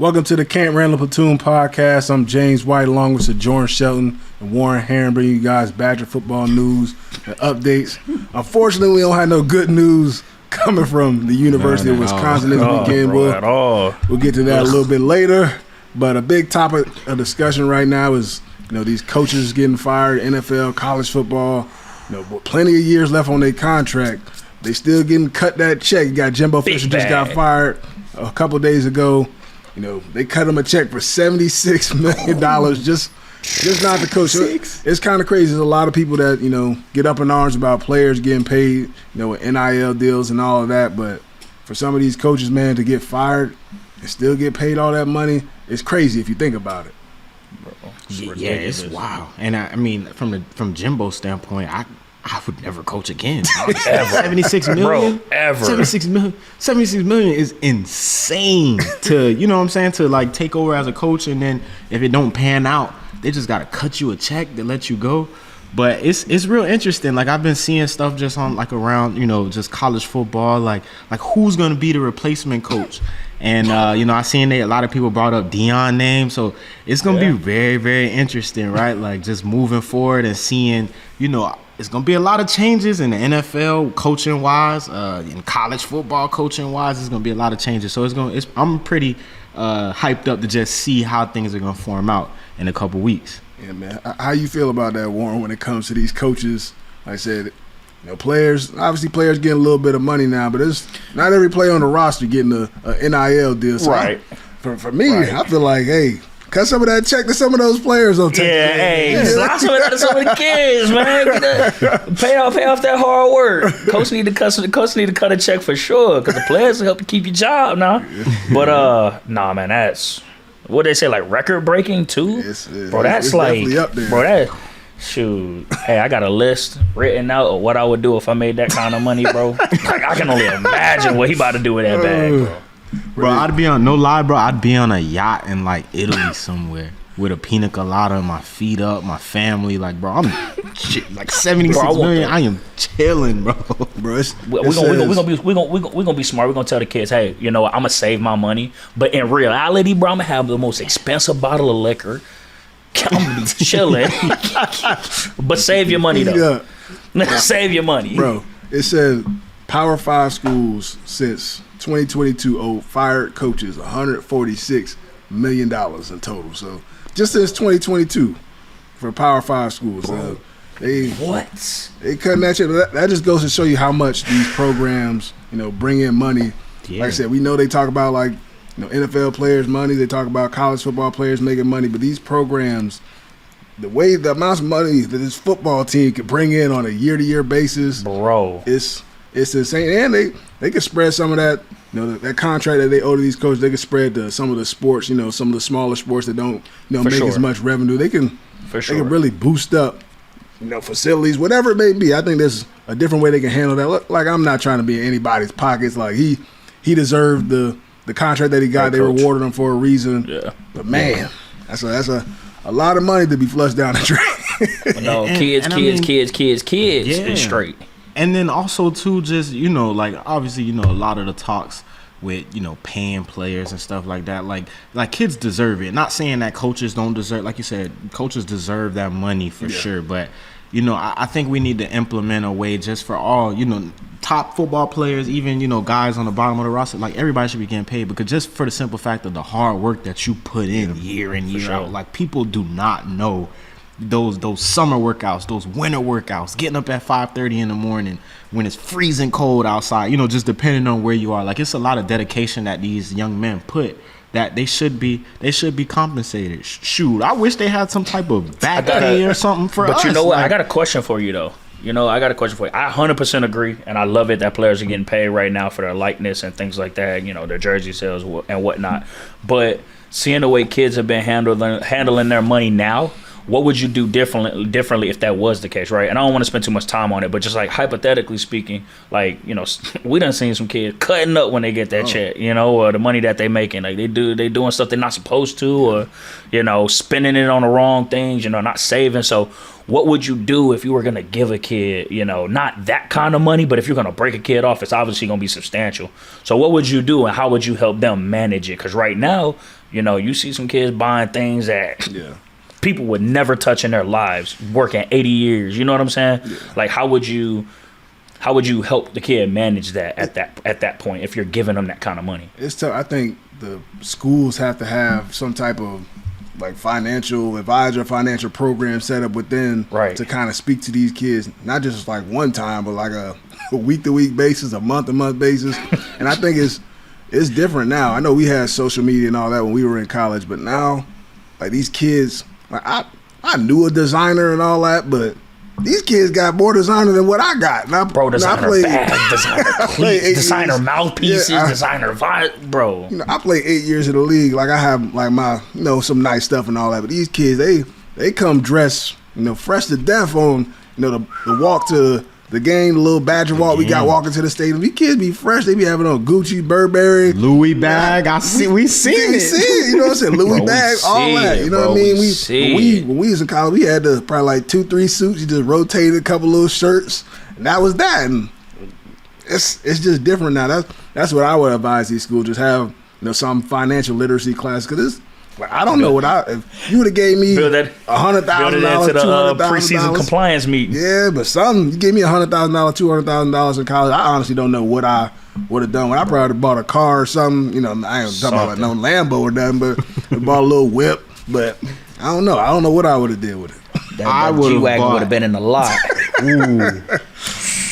Welcome to the Randall Platoon podcast. I'm James White along with Sojourn, Shelton, and Warren Herron bringing you guys Badger football news and updates. Unfortunately, we don't have no good news coming from the University of Wisconsin this weekend. We'll get to that a little bit later. But a big topic of discussion right now is, these coaches getting fired, NFL, college football. With plenty of years left on their contract, they still getting cut that check. You got Jimbo Fisher just got fired a couple of days ago. They cut him a check for $76 million just not the coach. It's kind of crazy. There's a lot of people that, get up in arms about players getting paid, with NIL deals and all of that. But for some of these coaches, man, to get fired and still get paid all that money, it's crazy if you think about it. Yeah, it's wild. And I mean, from Jimbo's standpoint, I would never coach again. Ever. 76 million? Bro, ever. 76 million is insane to, to take over as a coach, and then if it don't pan out, they just got to cut you a check to let you go. But it's real interesting. Like, I've been seeing stuff just on around, just college football, like who's going to be the replacement coach. And, I seen a lot of people brought up Deion name. So it's going to be very, very interesting, right? Like, just moving forward and seeing, it's going to be a lot of changes in the NFL coaching-wise, in college football coaching-wise. There's going to be a lot of changes. So I'm pretty hyped up to just see how things are going to form out in a couple weeks. Yeah, man. How you feel about that, Warren, when it comes to these coaches? Like I said, players getting a little bit of money now, but it's not every player on the roster getting a NIL deal. So right. For me, I feel like, hey, cut some of that check to some of those players on Texas. Yeah, hey, slide some of that to some of the kids, man. Pay off that hard work. Coach need to cut a check for sure, because the players will help to keep your job now. But nah, man, that's what they say, like record breaking too. Bro, that's it's like, up there. bro, that. Shoot, hey, I got a list written out of what I would do if I made that kind of money, bro. Like, I can only imagine what he about to do with that bag, bro. Bro, I'd be on a yacht in Italy somewhere with a pina colada, my feet up, my family. Like, bro, I'm 76 million. I am chilling, bro. We're gonna be smart. We're gonna tell the kids, hey, I'm gonna save my money, but in reality, bro, I'm gonna have the most expensive bottle of liquor. I'm gonna be chilling, but save your money though. Save your money, bro. It says Power 5 schools since 2022 owed fired coaches $146 million in total. So just since 2022 for Power 5 schools, they cutting that shit. That just goes to show you how much these programs, bring in money. Yeah. Like I said, we know they talk about NFL players' money. They talk about college football players making money, but these programs, the amount of money that this football team can bring in on a year-to-year basis, bro, it's insane. And they can spread some of that, that contract that they owe to these coaches. They can spread to some of the sports, some of the smaller sports that don't, make as much revenue. They can really boost up, facilities, whatever it may be. I think there's a different way they can handle that. Like, I'm not trying to be in anybody's pockets. Like, he deserved the contract that he got. They rewarded him for a reason. Yeah. But man, that's a lot of money to be flushed down the drain. No, kids, is straight. And then also too, just obviously a lot of the talks with paying players and stuff like that. Like kids deserve it. Not saying that coaches don't deserve. Like you said, coaches deserve that money for sure. But I think we need to implement a way just for all top football players, even guys on the bottom of the roster. Like, everybody should be getting paid, because just for the simple fact of the hard work that you put in year in year out. Like, people do not know those summer workouts, those winter workouts, getting up at 5:30 in the morning when it's freezing cold outside. Just depending on where you are. Like, it's a lot of dedication that these young men put, that they should be compensated. Shoot, I wish they had some type of back pay or something for us. But you know what? I got a question for you though. I 100% agree, and I love it that players are getting paid right now for their likeness and things like that, their jersey sales and whatnot. But seeing the way kids have been handling their money now, what would you do differently if that was the case, right? And I don't want to spend too much time on it, but just hypothetically speaking, we done seen some kids cutting up when they get that check, or the money that they making. Like, they doing stuff they're not supposed to, or spending it on the wrong things, not saving. So what would you do if you were gonna give a kid, not that kind of money, but if you're gonna break a kid off, it's obviously gonna be substantial. So what would you do, and how would you help them manage it? Because right now, you see some kids buying things that people would never touch in their lives, working 80 years. You know what I'm saying? Yeah. Like, how would you help the kid manage that at that point if you're giving them that kind of money? It's tough. I think the schools have to have some type of like financial advisor, financial program set up within to kind of speak to these kids, not just like one time, but like a week-to-week basis, a month-to-month basis. And I think it's different now. I know we had social media and all that when we were in college, but now, like, these kids, like, I knew a designer and all that, but these kids got more designer than what I got. Designer bags, designer cleats, designer mouthpieces, designer bro. I played 8 years in the league. Like, I have like my, some nice stuff and all that. But these kids, they come dressed, fresh to death on, the walk to the game, the little Badger walk we got walking to the stadium. These kids be fresh. They be having on Gucci, Burberry, Louis bag. We seen it. You know what I'm saying? Louis bag, all that. You know what I mean? When we was in college, we had probably like 2-3 suits. You just rotated a couple little shirts, and that was that. And it's just different now. That's what I would advise these schools. Just have some financial literacy class, because it's. Like, I don't know if you would have gave me $100,000, to the preseason compliance meeting. Yeah, but you gave me $100,000, $200,000 in college. I honestly don't know what I would have done. When I probably would have bought a car or something. I ain't talking about no Lambo or nothing, but I bought a little whip. But I don't know. I don't know what I would have did with it. That G-Wagon would have been in the lot. Ooh.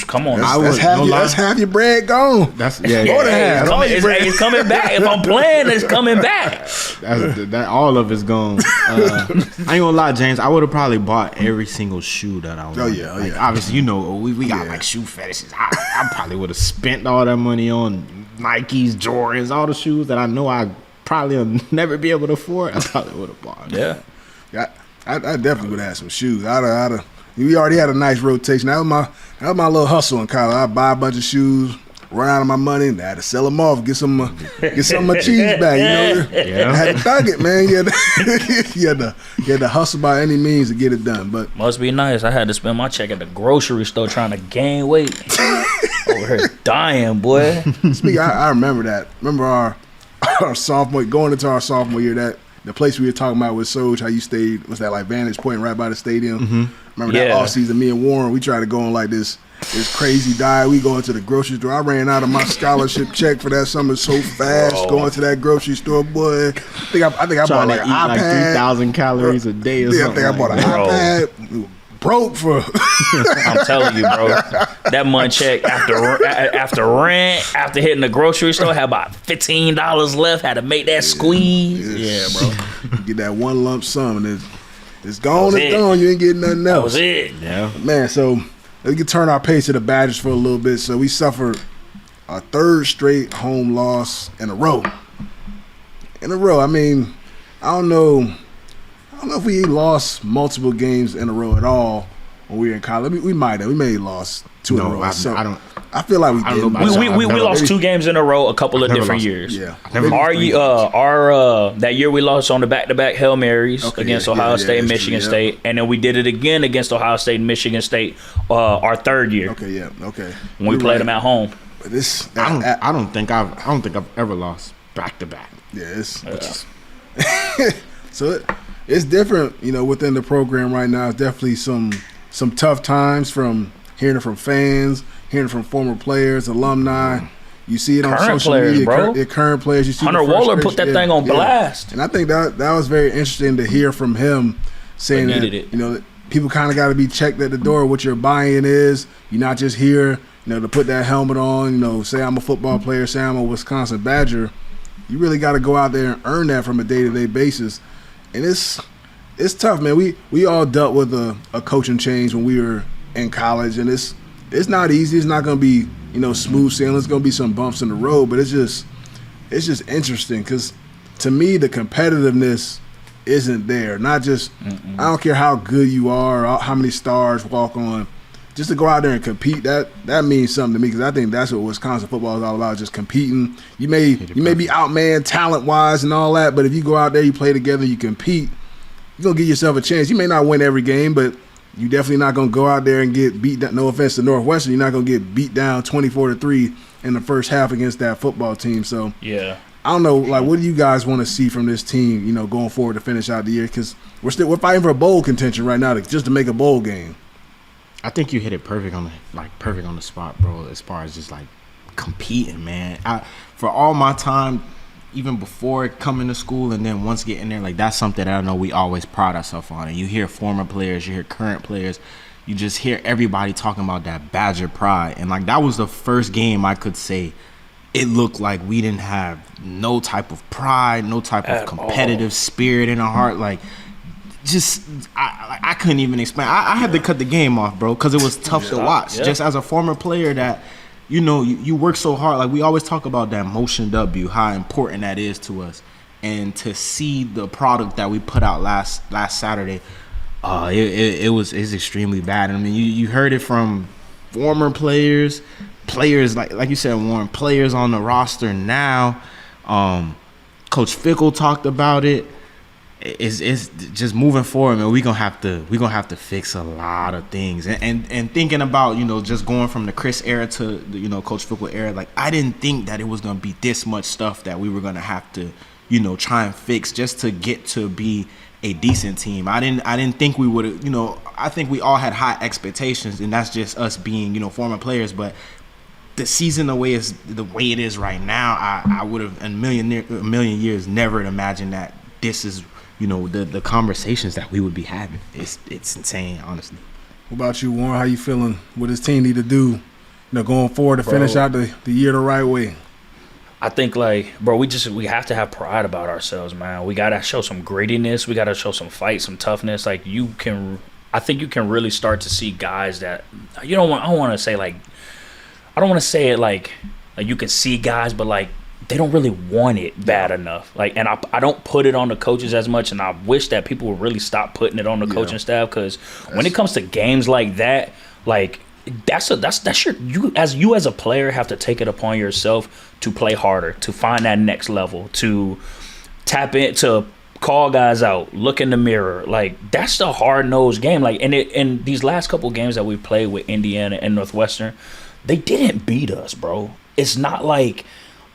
Come on, that's half your bread gone. More than half. It's coming back. If I'm playing, it's coming back. That all of it's gone. I ain't gonna lie, James. I would have probably bought every single shoe that I wanted. Oh yeah. Obviously, we got like shoe fetishes. I probably would have spent all that money on Nikes, Jordans, all the shoes that I know I probably will never be able to afford. I probably would have bought. Yeah. I definitely would have had some shoes. We already had a nice rotation. That was my little hustle in college. I'd buy a bunch of shoes, run out of my money, and I had to sell them off, get some of my cheese back. I had to thug it, man. You had to hustle by any means to get it done. But must be nice. I had to spend my check at the grocery store trying to gain weight. Over here dying, boy. I remember that. Remember our sophomore, going into our sophomore year, that the place we were talking about with Soj, how you stayed, was that like Vantage Point right by the stadium? Mm-hmm. Remember that off season, me and Warren, we tried to go on like this crazy diet. We go into the grocery store. I ran out of my scholarship check for that summer so fast. Going to that grocery store, boy. I think I bought like an iPad. Like 3,000 calories a day or something. I think I bought an iPad. Broke for. I'm telling you, bro. That month check after rent, after hitting the grocery store, had about $15 left. Had to make that squeeze. Yeah, bro. Get that one lump sum, and it's gone. It's gone. You ain't getting nothing else. That was it. Yeah, man. So we can turn our pace to the Badgers for a little bit. So we suffered a third straight home loss in a row. I mean, I don't know if we lost multiple games in a row at all when we were in college. We might have. We may have lost two in a row. I feel like we did. We lost 2 games in a row a couple of different years. Yeah. Our that year we lost on the back-to-back Hail Marys against Ohio State and Michigan State, and then we did it again against Ohio State and Michigan State our third year. Okay. When we played them at home. But this I don't think I've ever lost back-to-back. Yeah, so it's different, within the program right now. It's definitely some tough times, from hearing it from fans, hearing it from former players, alumni. You see it on social media. Current players. You see Hunter Wohler put that thing on blast. And I think that was very interesting to hear from him, saying that people kind of got to be checked at the door what your buy-in is. You're not just here, to put that helmet on. Say I'm a football player, say I'm a Wisconsin Badger. You really got to go out there and earn that from a day-to-day basis. And it's tough, man. We all dealt with a coaching change when we were in college, and it's not easy. It's not going to be smooth sailing. There's going to be some bumps in the road, but it's just interesting, because to me the competitiveness isn't there. Not just I don't care how good you are, or how many stars walk on. Just to go out there and compete, that means something to me, because I think that's what Wisconsin football is all about, just competing. You may be outmanned talent-wise and all that, but if you go out there, you play together, you compete, you're going to give yourself a chance. You may not win every game, but You definitely not going to go out there and get beat down. No offense to Northwestern, you're not going to get beat down 24-3 in the first half against that football team. So yeah, I don't know. Like, what do you guys want to see from this team? You know, going forward to finish out the year, because we're fighting for a bowl contention right now, just to make a bowl game. I think you hit it perfect on the spot, bro. As far as just like competing, man. For all my time, even before coming to school and then once getting there, like that's something that I know we always pride ourselves on. And you hear former players, you hear current players, you just hear everybody talking about that Badger pride. And like that was the first game I could say it looked like we didn't have no type of pride, no type of competitive spirit in our heart. Like just I couldn't even explain. I had to cut the game off, bro, because it was tough to watch. Yeah. Just as a former player that, you know, you work so hard. Like we always talk about that motion W, how important that is to us, and to see the product that we put out last Saturday, it's extremely bad. I mean, you heard it from former players like you said, Warren, players on the roster now. Coach Fickle talked about it. It's just moving forward, man. We're gonna have to fix a lot of things. And thinking about, you know, just going from the Chris era to the, you know, Coach Fickle era, like I didn't think that it was gonna be this much stuff that we were gonna have to, you know, try and fix just to get to be a decent team. I didn't think we would, you know, I think we all had high expectations, and that's just us being, you know, former players. But the season the way it is right now, I would have in a million years never imagined that this is, you know, the conversations that we would be having. It's insane, honestly. What about you, Warren? How you feeling? What does team need to do, you know, going forward to finish out the year the right way? I think, like, bro, we have to have pride about ourselves, man. We got to show some grittiness. We got to show some fight, some toughness. Like, I think you can really start to see guys that, I don't want to say it like you can see guys, but like, they don't really want it bad enough. Like, and I don't put it on the coaches as much, and I wish that people would really stop putting it on the coaching staff, because when it comes to games like that, like that's you as a player have to take it upon yourself to play harder, to find that next level, to tap in, to call guys out, look in the mirror. Like that's the hard-nosed game. Like, and these last couple games that we played with Indiana and Northwestern, they didn't beat us, bro. It's not like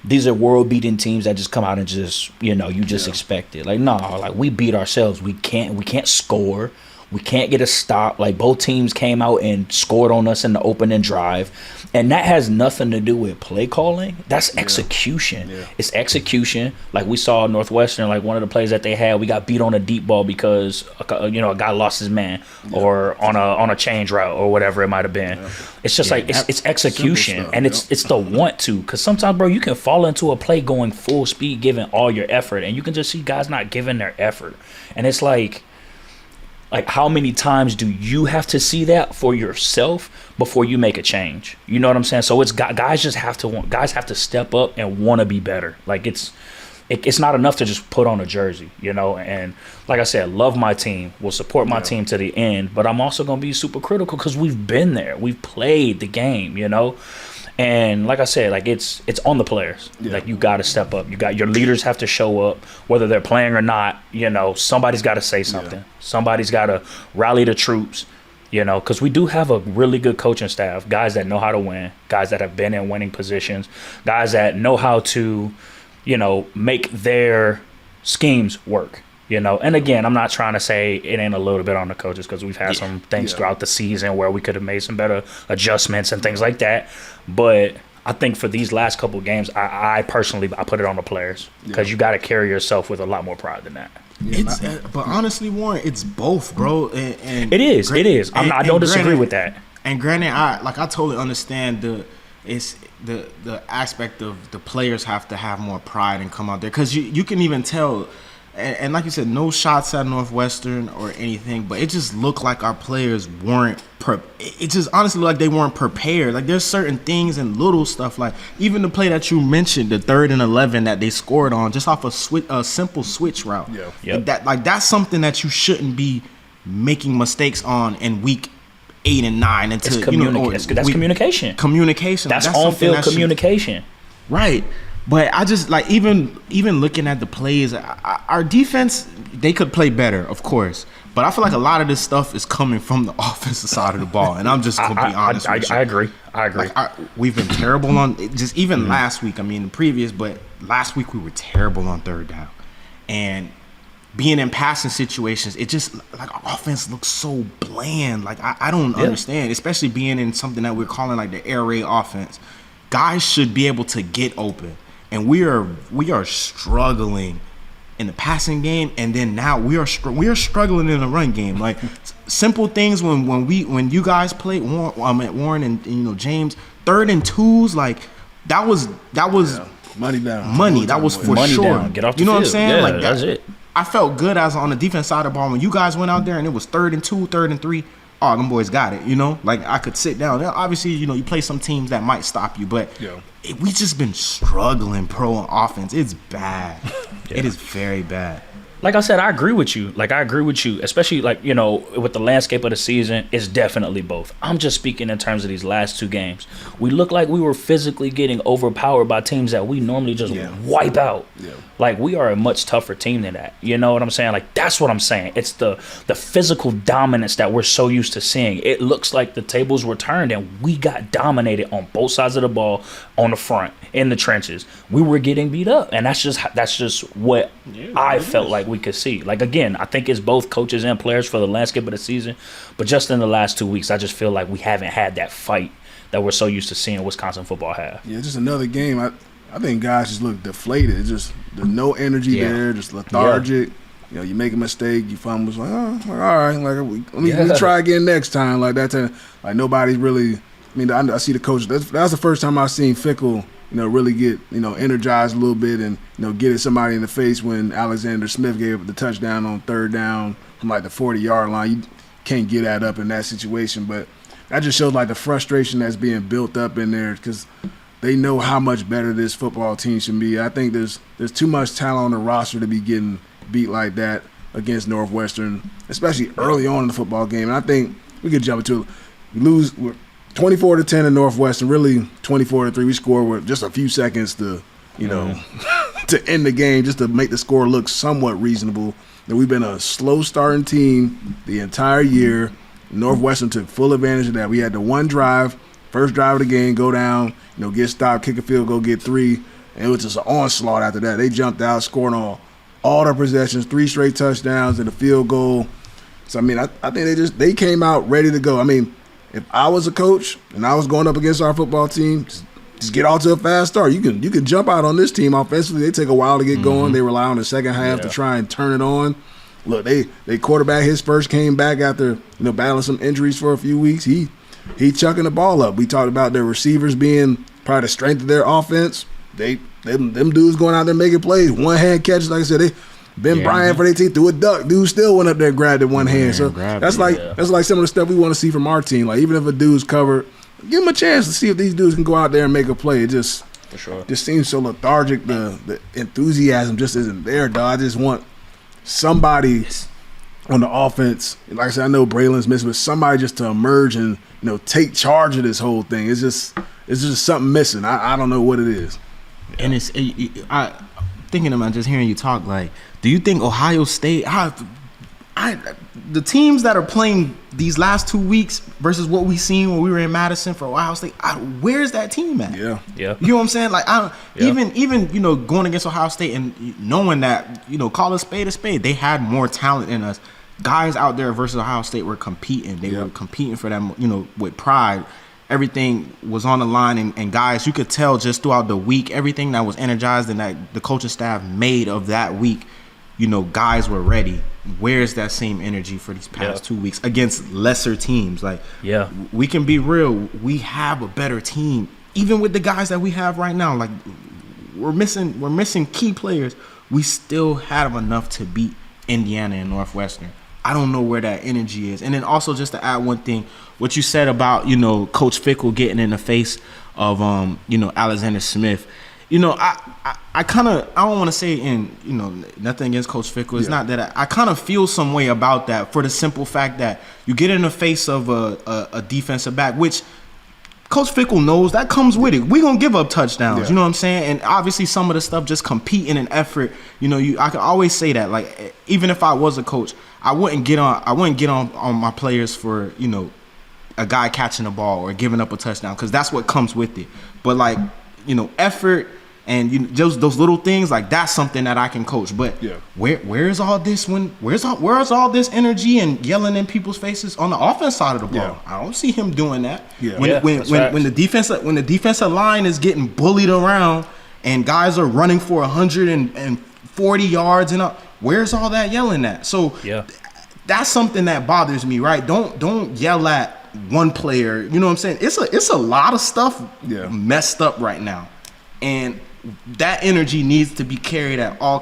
these are world-beating teams that just come out and just, you know, you just expect it. Like, no, like we beat ourselves. We can't score. We can't get a stop. Like both teams came out and scored on us in the opening drive. And that has nothing to do with play calling. That's execution. Yeah. It's execution. Like we saw Northwestern, like one of the plays that they had, we got beat on a deep ball because, you know, a guy lost his man or on a change route or whatever it might have been. Yeah. It's just like it's execution, stuff, and it's the want to. Because sometimes, bro, you can fall into a play going full speed, giving all your effort, and you can just see guys not giving their effort. And it's like how many times do you have to see that for yourself before you make a change? You know what I'm saying? So it's guys have to step up and want to be better. Like it's not enough to just put on a jersey, you know. And like I said, love my team, will support my team to the end, but I'm also gonna be super critical because we've been there, we've played the game, you know. And like I said, like it's on the players. Yeah. Like you got to step up. Your leaders have to show up, whether they're playing or not. You know, somebody's got to say something. Yeah. Somebody's got to rally the troops. You know, because we do have a really good coaching staff, guys that know how to win, guys that have been in winning positions, guys that know how to, you know, make their schemes work. You know, and again, I'm not trying to say it ain't a little bit on the coaches, because we've had some things throughout the season where we could have made some better adjustments and things like that. But I think for these last couple of games, I personally put it on the players, because you got to carry yourself with a lot more pride than that. Yeah, but honestly, Warren, it's both, bro. And it is. I don't disagree with that. And granted, I totally understand the aspect of the players have to have more pride and come out there, because you can even tell. And like you said, no shots at Northwestern or anything, but it just looked like our players weren't it just honestly looked like they weren't prepared. Like there's certain things and little stuff, like even the play that you mentioned, the 3rd and 11 that they scored on just off a simple switch route. Yeah. That's something that you shouldn't be making mistakes on in week 8 and 9 until that's communication. Communication. That's on-field communication. Right. But I just like even looking at the plays, our defense, they could play better, of course. But I feel like a lot of this stuff is coming from the offensive side of the ball, and I'm just gonna be honest with you. I agree. Like, we've been terrible on just even last week. I mean, the previous, but last week we were terrible on third down, and being in passing situations, it just like our offense looks so bland. Like I don't understand, especially being in something that we're calling like the air raid offense. Guys should be able to get open, and we are struggling in the passing game, and then now we are struggling in the run game. Like simple things when you guys played Warren and James, 3rd and 2s, like that was money down. That was for money sure. Down. Get off the you know field. what I'm saying? Yeah, like that's it. I felt good as on the defense side of the ball when you guys went out there and it was 3rd and 2, 3rd and 3. Oh, them boys got it, Like, I could sit down. Now, obviously, you play some teams that might stop you, but we just been struggling, on offense. It's bad. It is very bad. Like I said, I agree with you. Especially, with the landscape of the season, it's definitely both. I'm just speaking in terms of these last 2 games. We look like we were physically getting overpowered by teams that we normally just wipe out. Yeah. Like, we are a much tougher team than that. You know what I'm saying? Like, that's what I'm saying. It's the physical dominance that we're so used to seeing. It looks like the tables were turned and we got dominated on both sides of the ball, on the front, in the trenches. We were getting beat up, and that's just what I felt like we could see. Like, again, I think it's both coaches and players for the landscape of the season, but just in the last 2 weeks, I just feel like we haven't had that fight that we're so used to seeing Wisconsin football have. Yeah, just another game. I think guys just look deflated. It's just there's no energy there, just lethargic. You make a mistake, you fumble, it's like, oh, all right, like let me try again next time. Like that time, like nobody's really. I mean, I see the coach. That's the first time I've seen Fickle, really get energized a little bit and get at somebody in the face when Alexander Smith gave up the touchdown on 3rd down from like the 40-yard line. You can't get that up in that situation, but that just shows like the frustration that's being built up in there because they know how much better this football team should be. I think there's too much talent on the roster to be getting beat like that against Northwestern, especially early on in the football game. And I think we could jump into it. We lose 24-10 in Northwestern, really 24-3. We scored with just a few seconds to, to end the game, just to make the score look somewhat reasonable. And we've been a slow starting team the entire year. Northwestern took full advantage of that. We had the one drive, first drive of the game, go down, get stopped, kick a field goal, get 3. And it was just an onslaught after that. They jumped out, scored on all their possessions, 3 straight touchdowns and a field goal. So, I mean, I think they came out ready to go. I mean, if I was a coach and I was going up against our football team, just get off to a fast start. You can jump out on this team offensively. They take a while to get going. They rely on the second half to try and turn it on. Look, they quarterback his first came back after battling some injuries for a few weeks. He chucking the ball up. We talked about their receivers being probably the strength of their offense. Them dudes going out there making plays, one hand catches. Like I said, Ben Bryant for their team threw a duck. Dude still went up there and grabbed it one hand. So that's like some of the stuff we want to see from our team. Like even if a dude's covered, give him a chance to see if these dudes can go out there and make a play. It just seems so lethargic. The enthusiasm just isn't there, dog. I just want somebody on the offense. Like I said, I know Braylon's missing, but somebody just to emerge and take charge of this whole thing. It's just something missing. I don't know what it is. And thinking about just hearing you talk, like, do you think Ohio State, the teams that are playing these last 2 weeks versus what we seen when we were in Madison for Ohio State, where's that team at? Yeah. You know what I'm saying? Like, even going against Ohio State and knowing that, call a spade, they had more talent in us. Guys out there versus Ohio State were competing. They were competing for them, with pride. Everything was on the line, and guys, you could tell just throughout the week, everything that was energized and that the coaching staff made of that week, guys were ready. Where's that same energy for these past 2 weeks against lesser teams? Like, we can be real. We have a better team, even with the guys that we have right now. Like, we're missing key players. We still have enough to beat Indiana and Northwestern. I don't know where that energy is. And then also just to add one thing, what you said about, Coach Fickle getting in the face of, Alexander Smith. I don't want to say nothing against Coach Fickle. It's not that I kind of feel some way about that for the simple fact that you get in the face of a defensive back, which Coach Fickle knows that comes with it. We're going to give up touchdowns, you know what I'm saying? And obviously some of the stuff just compete in an effort. I can always say that. Like, even if I was a coach, I wouldn't get on my players for, you know, a guy catching the ball or giving up a touchdown, because that's what comes with it. But like, you know, effort and just those little things, like that's something that I can coach. But where's all this where's all this energy and yelling in people's faces on the offense side of the ball? Yeah. I don't see him doing that. Yeah. When the defensive line is getting bullied around and guys are running for 140 yards and up, where's all that yelling at? So that's something that bothers me, right? Don't yell at one player. You know what I'm saying? It's a lot of stuff messed up right now, and that energy needs to be carried at all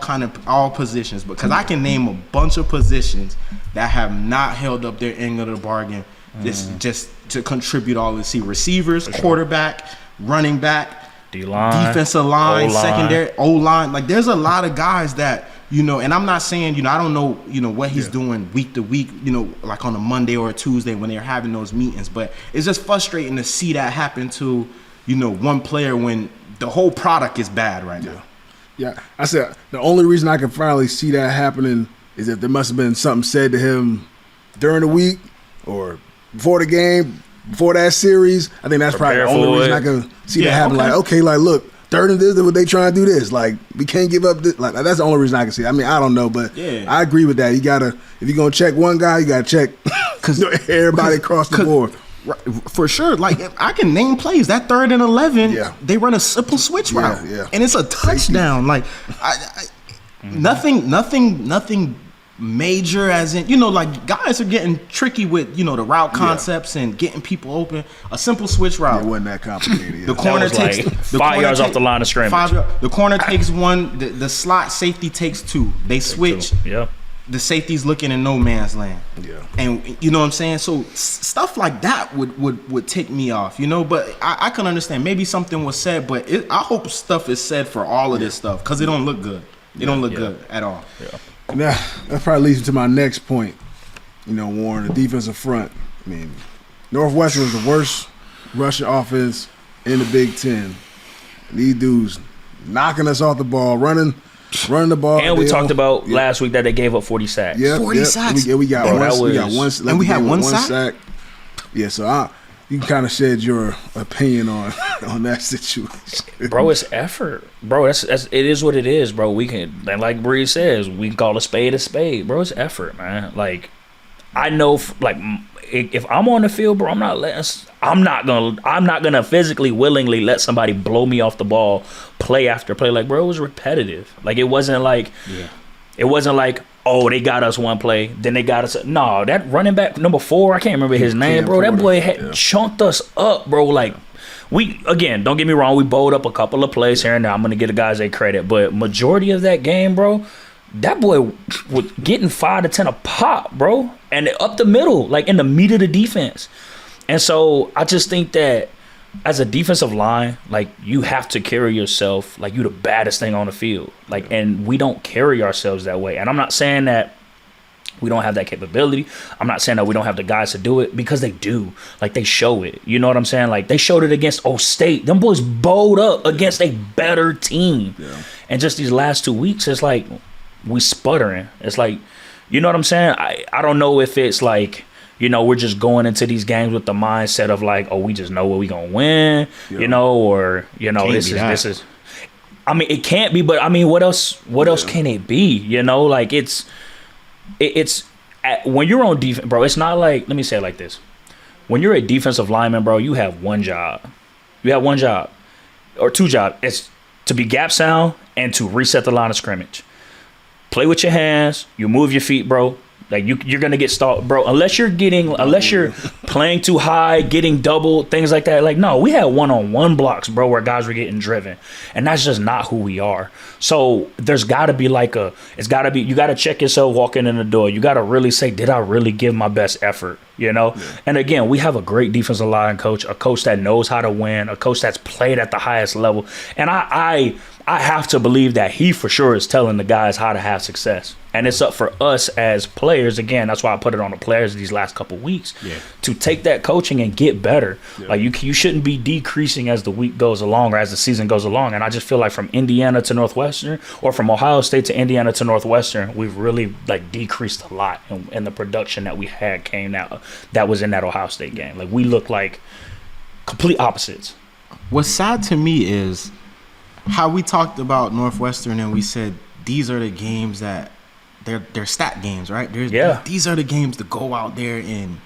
positions, because I can name a bunch of positions that have not held up their end of the bargain just to contribute all this. See, receivers, quarterback, running back, D-line, defensive line, O-line. secondary, O-line. Like, there's a lot of guys that, you know, and I'm not saying, you know, I don't know, you know, what he's doing week to week, you know, like on a Monday or a Tuesday when they're having those meetings. But it's just frustrating to see that happen to, you know, one player when the whole product is bad right now. Yeah, I said the only reason I can finally see that happening is that there must have been something said to him during the week or before the game, before that series. I think that's probably the only reason I can see that happen. Okay. Like, okay, like, look, third and this, they trying to do this. Like, we can't give up this. Like, that's the only reason I can see it. I mean, I don't know, but I agree with that. You gotta, if you're gonna check one guy, you gotta check everybody across the board. Right, for sure. Like, I can name plays. That 3rd and 11, they run a simple switch route, and it's a touchdown. Like, nothing major, as in, you know, like, guys are getting tricky with, you know, the route concepts and getting people open. A simple switch route. It wasn't that complicated. The corner takes like the 5 yards off the line of scrimmage. The corner takes one. The slot safety takes two. They switch. Yeah. The safety's looking in no man's land. Yeah. And you know what I'm saying? So stuff like that would take me off, you know? But I can understand. Maybe something was said, but I hope stuff is said for all of this stuff, because it don't look good. It don't look good at all. Yeah. Now, that probably leads me to my next point. You know, Warren, the defensive front. I mean, Northwestern was the worst rushing offense in the Big Ten. These dudes knocking us off the ball, running the ball. And we talked about last week that they gave up 40 sacks. Yeah, 40 sacks. We got one. And we had one sack. Yeah, so you can kind of shed your opinion on that situation. Bro, it's effort. Bro, it is what it is, bro. We can, and like Bree says, we can call a spade. Bro, it's effort, man. Like, I know, like, if I'm on the field, bro, I'm not gonna physically, willingly let somebody blow me off the ball, play after play. Like, bro, it was repetitive. Like, it wasn't like, oh, they got us one play, then they got us. No, that running back number 4, I can't remember his name, bro. That boy had chunked us up, bro. Like, again, don't get me wrong, we bowled up a couple of plays here and there. I'm gonna give the guys their credit, but majority of that game, bro, that boy was getting 5 to 10 a pop, bro, and up the middle, like in the meat of the defense. And so I just think that as a defensive line, like, you have to carry yourself like you the baddest thing on the field. Like, and we don't carry ourselves that way. And I'm not saying that we don't have that capability. I'm not saying that we don't have the guys to do it, because they do. Like, they show it. You know what I'm saying? Like, they showed it against State. Them boys bowled up against a better team. Yeah. And just these last 2 weeks, it's like we sputtering. It's like, you know what I'm saying? I don't know if it's like, you know, we're just going into these games with the mindset of like, oh, we just know what we gonna win, you know, or, you know, this is. I mean, it can't be, but I mean, what else can it be? You know, like, it's when you're on defense, bro. It's not like, let me say it like this: when you're a defensive lineman, bro, you have one job. You have one job or two jobs. It's to be gap sound and to reset the line of scrimmage. Play with your hands. You move your feet, bro. Like, you're gonna get stalled, bro. Unless you're playing too high, getting double, things like that. Like, no, we had one-on-one blocks, bro, where guys were getting driven, and that's just not who we are. So there's got to be you got to check yourself walking in the door. You got to really say, did I really give my best effort? You know. Yeah. And again, we have a great defensive line coach, a coach that knows how to win, a coach that's played at the highest level, and I I have to believe that he for sure is telling the guys how to have success. And it's up for us as players. Again, that's why I put it on the players these last couple weeks to take that coaching and get better. Yeah. Like you shouldn't be decreasing as the week goes along or as the season goes along. And I just feel like from Indiana to Northwestern or from Ohio State to Indiana to Northwestern, we've really like decreased a lot in the production that we had came out that was in that Ohio State game. Like we look like complete opposites. What's sad to me is how we talked about Northwestern and we said these are the games that they're stat games, right? These are the games to go out there and,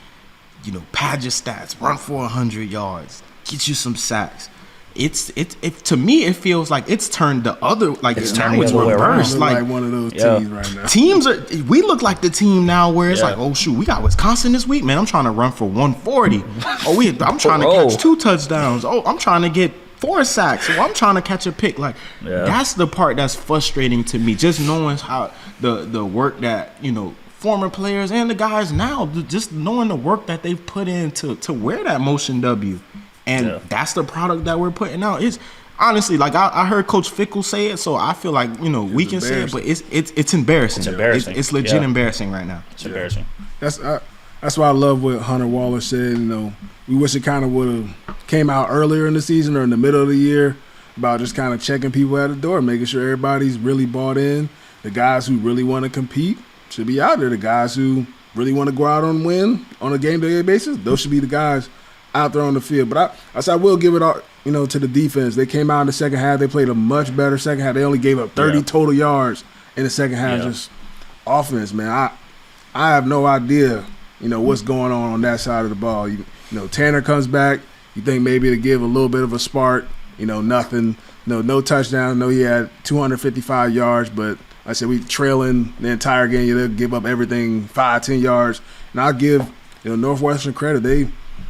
pad your stats, run for 100 yards, get you some sacks. To me it feels like it's turned the other, like it's reversed. Like one of those teams right now. We look like the team now where it's like, oh shoot, we got Wisconsin this week, man. I'm trying to run for 140. I'm trying to catch 2 touchdowns. Oh, I'm trying to get 4 sacks. I'm trying to catch a pick. Like that's the part that's frustrating to me. Just knowing how the work that former players and the guys now, just knowing the work that they've put in to wear that motion W, and that's the product that we're putting out. It's honestly like I heard Coach Fickle say it, so I feel like we can say it, but it's embarrassing. It's embarrassing. It's legit embarrassing right now. It's embarrassing. That's why I love what Hunter Waller said. We wish it kind of would have came out earlier in the season or in the middle of the year about just kind of checking people at the door, making sure everybody's really bought in. The guys who really want to compete should be out there. The guys who really want to go out and win on a game-to-game basis, those should be the guys out there on the field. But I will give it all, to the defense. They came out in the second half. They played a much better second half. They only gave up 30 total yards in the second half. Just offense, man. I have no idea, what's going on that side of the ball. Tanner comes back. You think maybe to give a little bit of a spark. Nothing. No touchdown. No, he had 255 yards, but like I said, we trailing the entire game. They'll give up everything 5-10 yards. And I'll give Northwestern credit. They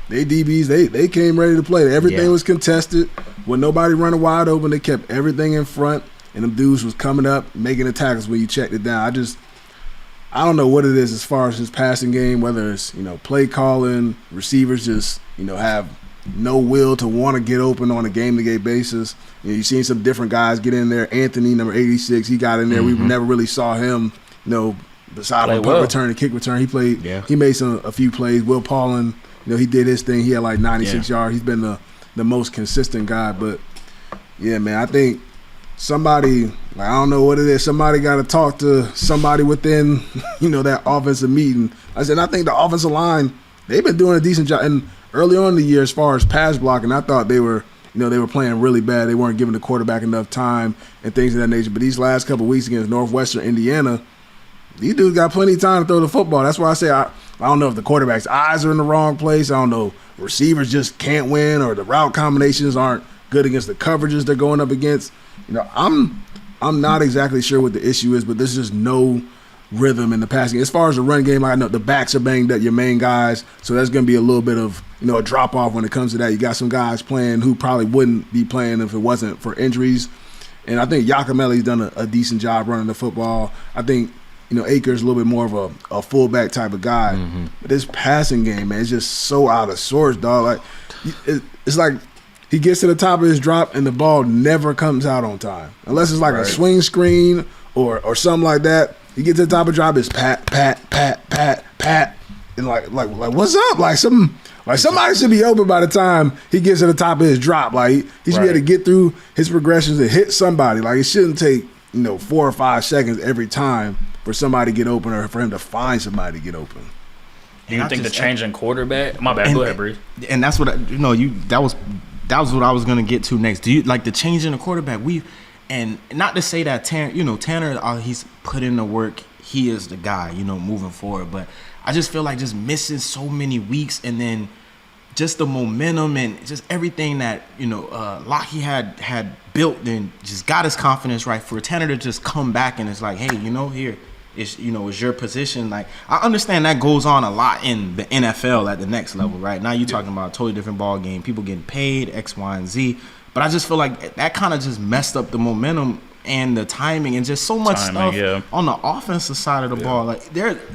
DBs, they came ready to play. Everything was contested. With nobody running wide open, they kept everything in front, and them dudes was coming up, making the tackles when you checked it down. I don't know what it is as far as his passing game, whether it's, play calling, receivers just, have no will to want to get open on a game-to-game basis. You've seen some different guys get in there. Anthony, number 86, he got in there. We never really saw him, besides a punt return and kick return. He played. Yeah. He made a few plays. Will Paulin, he did his thing. He had like 96 yards. He's been the most consistent guy. But, yeah, man, I think somebody, I don't know what it is, somebody got to talk to somebody within, that offensive meeting. I think the offensive line, they've been doing a decent job. And early on in the year, as far as pass blocking, I thought they were playing really bad. They weren't giving the quarterback enough time and things of that nature. But these last couple of weeks against Northwestern Indiana, these dudes got plenty of time to throw the football. That's why I say I don't know if the quarterback's eyes are in the wrong place. I don't know. Receivers just can't win, or the route combinations aren't good against the coverages they're going up against. I'm not exactly sure what the issue is, but there's just no rhythm in the passing. As far as the run game, I know the backs are banged up, your main guys, so there's going to be a little bit of a drop off when it comes to that. You got some guys playing who probably wouldn't be playing if it wasn't for injuries, and I think Yakimelli's done a decent job running the football. I think Akers a little bit more of a fullback type of guy, but this passing game, man, it's just so out of sorts, dog. Like it's like he gets to the top of his drop and the ball never comes out on time, unless it's like a swing screen or something like that. He gets to the top of the drop, it's pat, pat, pat, pat, pat, and like what's up? Like somebody should be open by the time he gets to the top of his drop. Like he should be able to get through his progressions and hit somebody. Like it shouldn't take 4 or 5 seconds every time for somebody to get open or for him to find somebody to get open. Do you think the change in quarterback? My bad, go ahead, Bree. And that's what that was what I was gonna get to next. Do you like the change in the quarterback? And not to say that Tanner, he's put in the work. He is the guy, moving forward. But I just feel like just missing so many weeks, and then just the momentum and just everything that Lockie had built, and just got his confidence right for Tanner to just come back and it's like, hey, here. It's your position. Like I understand that goes on a lot in the NFL at the next level, right? Now you're talking about a totally different ball game. People getting paid X, Y, and Z. But I just feel like that kind of just messed up the momentum and the timing and just so much stuff on the offensive side of the ball. Like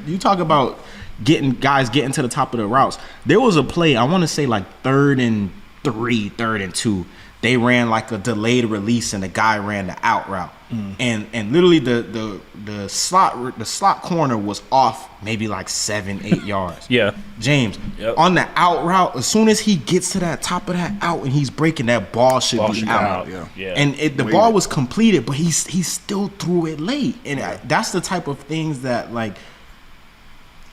you talk about getting to the top of the routes. There was a play, I want to say like 3rd and 2. they ran like a delayed release and the guy ran the out route. And literally the slot corner was off maybe like 7-8 yards. Yeah. James, on the out route, as soon as he gets to that top of that out and he's breaking, that ball should be out. Yeah. And the ball was completed, but he still threw it late. And that's the type of things that, like,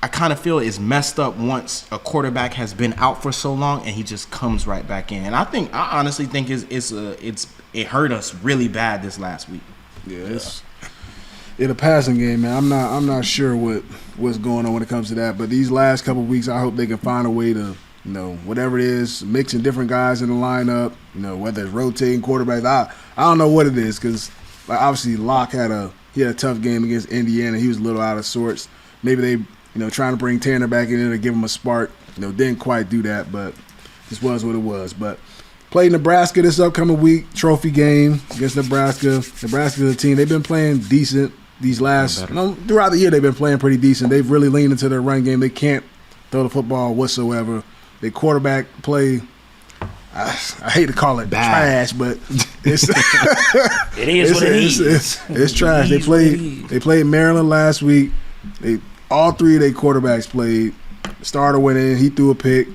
I kind of feel is messed up once a quarterback has been out for so long and he just comes right back in. And I honestly think it hurt us really bad this last week. Yeah, it's in a passing game, man. I'm not sure what's going on when it comes to that. But these last couple of weeks, I hope they can find a way to, whatever it is, mixing different guys in the lineup. Whether it's rotating quarterbacks, I don't know what it is, because like obviously Locke had a tough game against Indiana. He was a little out of sorts. Maybe they trying to bring Tanner back in there to give him a spark. Didn't quite do that, but this was what it was. But play Nebraska this upcoming week, trophy game against Nebraska. Nebraska's a team, they've been playing decent these last, throughout the year they've been playing pretty decent. They've really leaned into their run game. They can't throw the football whatsoever. Their quarterback play, I hate to call it trash, but it's it is what it is. It's trash. They played Maryland last week. All three of their quarterbacks played. Starter went in, he threw a pick.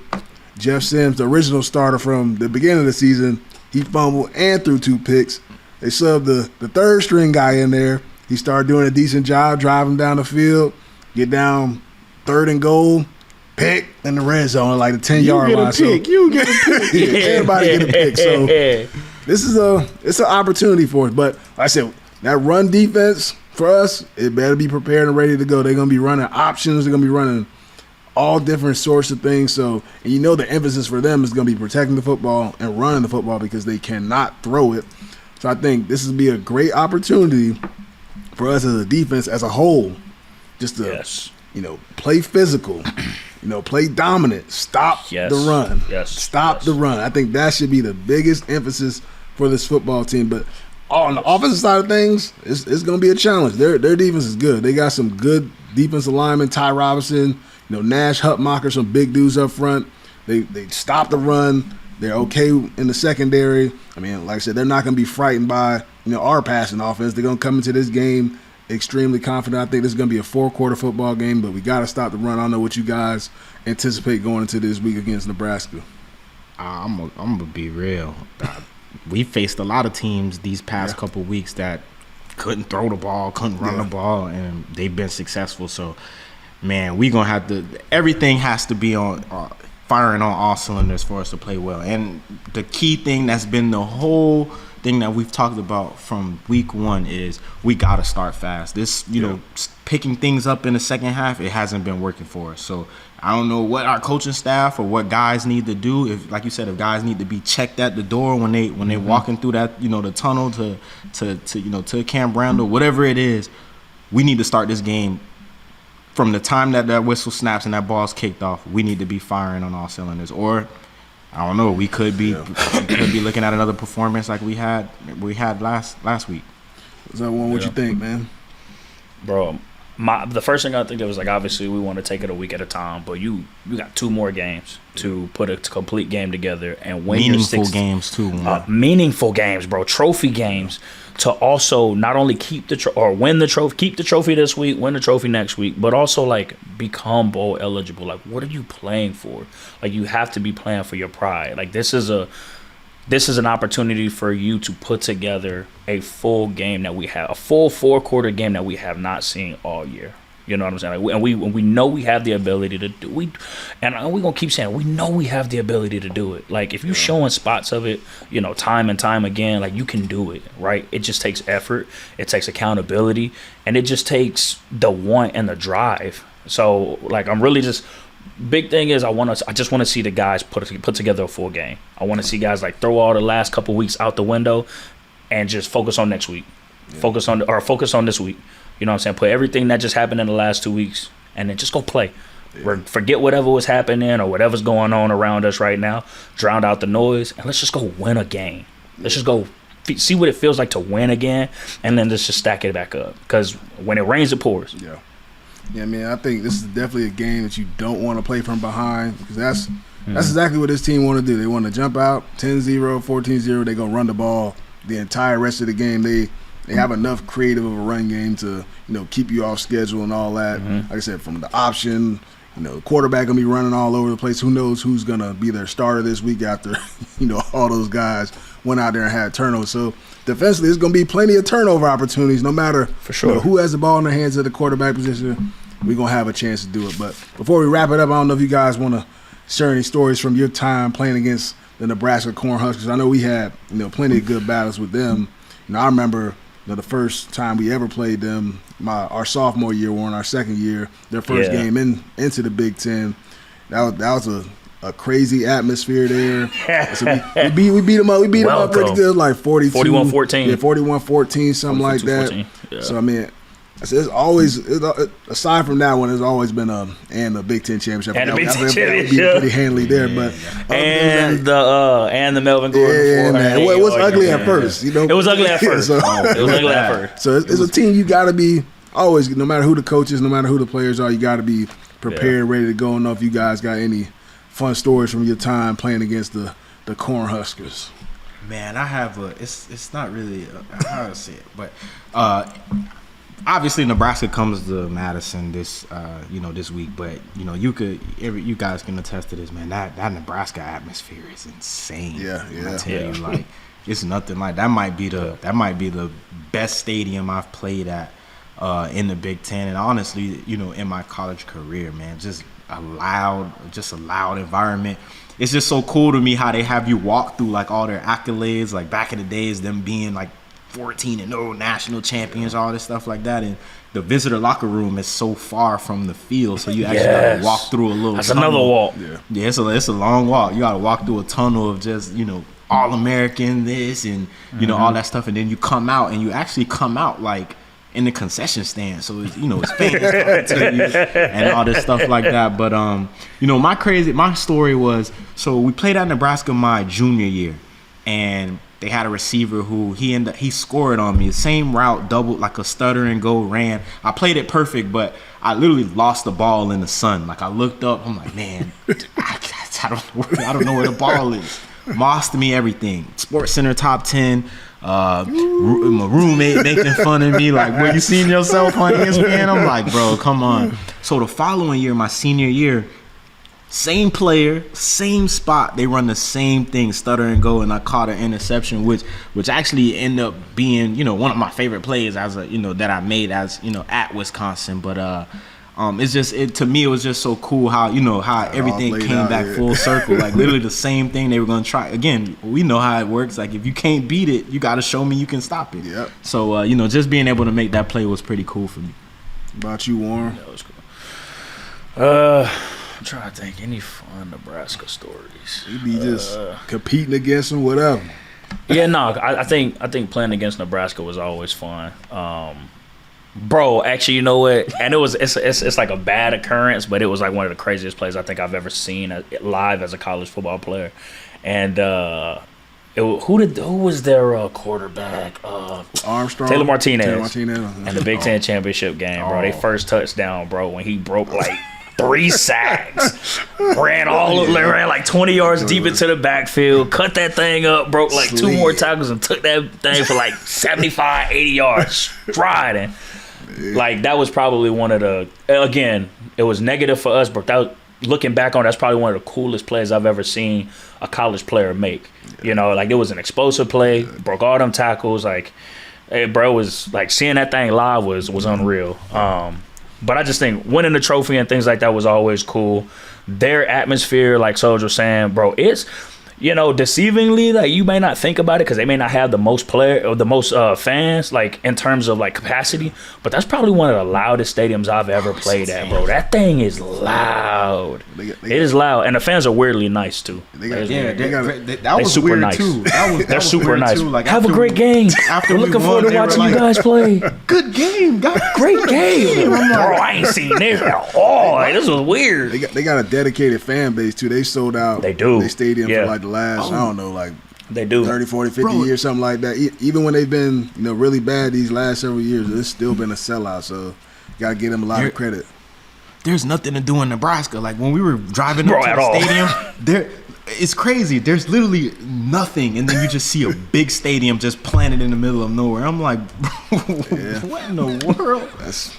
Jeff Sims, the original starter from the beginning of the season, he fumbled and threw 2 picks. They subbed the third string guy in there. He started doing a decent job, driving down the field, get down 3rd and goal, pick in the red zone, like the 10-yard line. You get a pick. Everybody get a pick. So this is it's an opportunity for us. But like I said, that run defense for us, it better be prepared and ready to go. They're going to be running options. They're going to be running all different sorts of things. So, and the emphasis for them is going to be protecting the football and running the football because they cannot throw it. So I think this would be a great opportunity for us as a defense as a whole, just to, play physical, play dominant, stop the run, stop the run. I think that should be the biggest emphasis for this football team. But on the offensive side of things, it's going to be a challenge. Their defense is good. They got some good defensive linemen, Ty Robinson, Nash, Hutmacher, some big dudes up front. They stop the run. They're okay in the secondary. I mean, like I said, they're not going to be frightened by our passing offense. They're going to come into this game extremely confident. I think this is going to be a 4-quarter football game, but we got to stop the run. I don't know what you guys anticipate going into this week against Nebraska. I'm going to be real. We faced a lot of teams these past couple weeks that couldn't throw the ball, couldn't run the ball, and they've been successful. So, man, we going to have to – everything has to be on firing on all cylinders for us to play well. And the key thing that's been the whole thing that we've talked about from week 1 is we got to start fast. This, picking things up in the second half, it hasn't been working for us. So I don't know what our coaching staff or what guys need to do. If, like you said, if guys need to be checked at the door when they walking through that, the tunnel to Camp Randall, whatever it is, we need to start this game. From the time that whistle snaps and that ball's kicked off, we need to be firing on all cylinders. Or, I don't know, we could be looking at another performance like we had last week. Is that one? What you think, man? Bro, the first thing I think of was, like, obviously we want to take it a week at a time, but you got 2 more games to put a complete game together and win meaningful games too. Meaningful games, bro. Trophy games. To also not only keep win the trophy, keep the trophy this week, win the trophy next week, but also, like, become bowl eligible. Like, what are you playing for? Like, you have to be playing for your pride. Like, this is an opportunity for you to put together a full game that we have, a full 4-quarter game that we have not seen all year. You know what I'm saying? Like, we know we have the ability to do and we're gonna keep saying we know we have the ability to do it. Like, if you're showing spots of it, time and time again, like, you can do it, right? It just takes effort, it takes accountability, and it just takes the want and the drive. So, like, I'm really just big thing is I just want to see the guys put together a full game. I want to see guys, like, throw all the last couple weeks out the window and just focus on next week. Yeah. Focus on this week. You know what I'm saying? Put everything that just happened in the last 2 weeks and then just go play. Yeah. Forget whatever was happening or whatever's going on around us right now. Drown out the noise and let's just go win a game. Let's just go see what it feels like to win again, and then let's just stack it back up. Because when it rains, it pours. Yeah. Yeah, man, I think this is definitely a game that you don't want to play from behind, because That's exactly what this team want to do. They want to jump out 10-0, 14-0. They're going to run the ball the entire rest of the game. They have enough creative of a run game to, keep you off schedule and all that. Like I said, from the option, the quarterback going to be running all over the place. Who knows who's going to be their starter this week after, all those guys went out there and had turnovers. So defensively, there's going to be plenty of turnover opportunities no matter for sure who has the ball in their hands at the quarterback position. We're going to have a chance to do it. But before we wrap it up, I don't know if you guys want to share any stories from your time playing against the Nebraska Cornhuskers. I know we had, plenty of good battles with them. I remember the first time we ever played them, our sophomore year, or in our second year, their first game into the Big Ten. That was a crazy atmosphere there. So we beat them up. We beat them up pretty good, like 42. 41-14. Yeah, 41-14, something like that. Yeah. So, I mean, it's always, aside from that one, there's always been and the Big Ten championship. And the Big Ten championship. Beat pretty handily there, but and the Melvin Gordon. It was ugly at first. It was ugly at first. So, it was ugly at first. So it's a team you got to be always, no matter who the coach is, no matter who the players are, you got to be prepared, ready to go. I don't know if you guys got any fun stories from your time playing against the Cornhuskers. Man, I have it's not really how to say it, but obviously Nebraska comes to Madison this this week, but you guys can attest to this, man. That Nebraska atmosphere is insane. Yeah. I tell you, like, it's nothing like that. Might be the best stadium I've played at in the Big Ten, and honestly, in my college career, man, just a loud environment. It's just so cool to me how they have you walk through like all their accolades, like back in the days, them being like 14-0 national champions, all this stuff like that, and the visitor locker room is so far from the field, so you actually got to walk through a little. That's tunnel. Another walk. Yeah, it's a long walk. You got to walk through a tunnel of just All American this and all that stuff, and then you come out and you actually come out like in the concession stand, so it's it's fans talking to you and all this stuff like that. But my story was, so we played at Nebraska my junior year, and they had a receiver who he scored on me. The same route, double, like a stutter and go ran. I played it perfect, but I literally lost the ball in the sun. Like I looked up, I'm like, man, I don't know where the ball is. Mossed me everything. Sports Center top 10. My roommate making fun of me, like, where you seen yourself on ESPN? I'm like, bro, come on. So the following year, my senior year, same player, same spot, they run the same thing, stutter and go, and I caught an interception, which actually ended up being, one of my favorite plays as that I made as at Wisconsin. But to me it was just so cool how how everything came back full circle. Like literally the same thing they were gonna try again. We know how it works. Like if you can't beat it, you got to show me you can stop it. Yep. So just being able to make that play was pretty cool for me. About you, Warren? That was cool. I'm trying to think any fun Nebraska stories. You be just competing against them, whatever. Yeah, no, I think playing against Nebraska was always fun. Bro, actually, you know what? And it's like a bad occurrence, but it was like one of the craziest plays I think I've ever seen live as a college football player. And who was their quarterback? Armstrong, Taylor Martinez. And the Big Ten championship game, bro. They first touchdown, bro, when he broke like 3 sacks, ran like 20 yards deep into the backfield, cut that thing up, broke like 2 more tackles, and took that thing for like 75, 80 yards striding. Like that was probably one of the, again, it was negative for us, but looking back on, that's probably one of the coolest plays I've ever seen a college player make. Like it was an explosive play, broke all them tackles. Like, hey, bro, was like seeing that thing live was unreal. But I just think winning the trophy and things like that was always cool. Their atmosphere, like Sojourn was saying, bro, it's deceivingly, like you may not think about it because they may not have the most fans, like in terms of like capacity, but that's probably one of the loudest stadiums I've ever played at, bro. That thing is loud. It is loud, and the fans are weirdly nice too. That was super weird nice. Too. They're super nice. Too. Like have a great game. We're looking forward to watching you guys play. Good game, guys. Great game. Bro, I ain't seen this at all. Like, this was weird. They got a dedicated fan base too. They sold out. They do. Their stadium for like the last, I don't know, like they do 30, 40, 50 years, something like that. Even when they've been, really bad these last several years, it's still been a sellout. So, got to give them a lot of credit. there's nothing to do in Nebraska. Like when we were driving Bro, up to at the all. stadium, it's crazy. There's literally nothing, and then you just see a big stadium just planted in the middle of nowhere. I'm like, what in the world?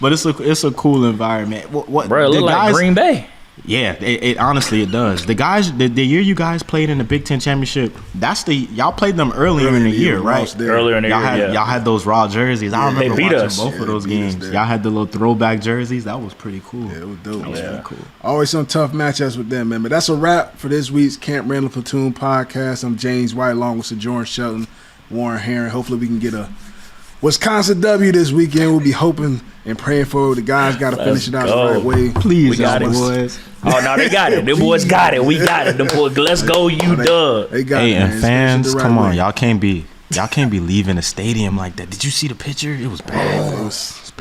But it's a cool environment. What Bro, it the look like guys- Green Bay. Yeah, it honestly it does. The guys, the year you guys played in the Big Ten championship, y'all played them earlier in the year, right? Earlier in the year, Y'all had those raw jerseys. I remember They beat watching us. both of those they beat us games. there. Y'all had the little throwback jerseys. That was pretty cool. Yeah, it was dope. That was Yeah. pretty cool. Always some tough matchups with them, man. But that's a wrap for this week's Camp Randall Platoon podcast. I'm James White, along with Sojourn, Shelton, Warren Herring. Hopefully we can get a Wisconsin W this weekend. We'll be hoping and praying for it. The guys got to finish it out go. the right way. Please, We got it. boys. Oh no, they got it. Them boys got it. We got it. Them boys, let's go, Doug. They got Hey, it, man. and Finish it fans, the right come on, way. y'all can't be leaving a stadium like that. Did you see the picture? It was bad. It was-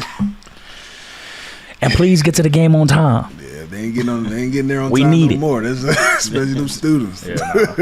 And please get to the game on time. yeah, they ain't getting there on We time need no it. more. That's especially them students. Yeah, nah.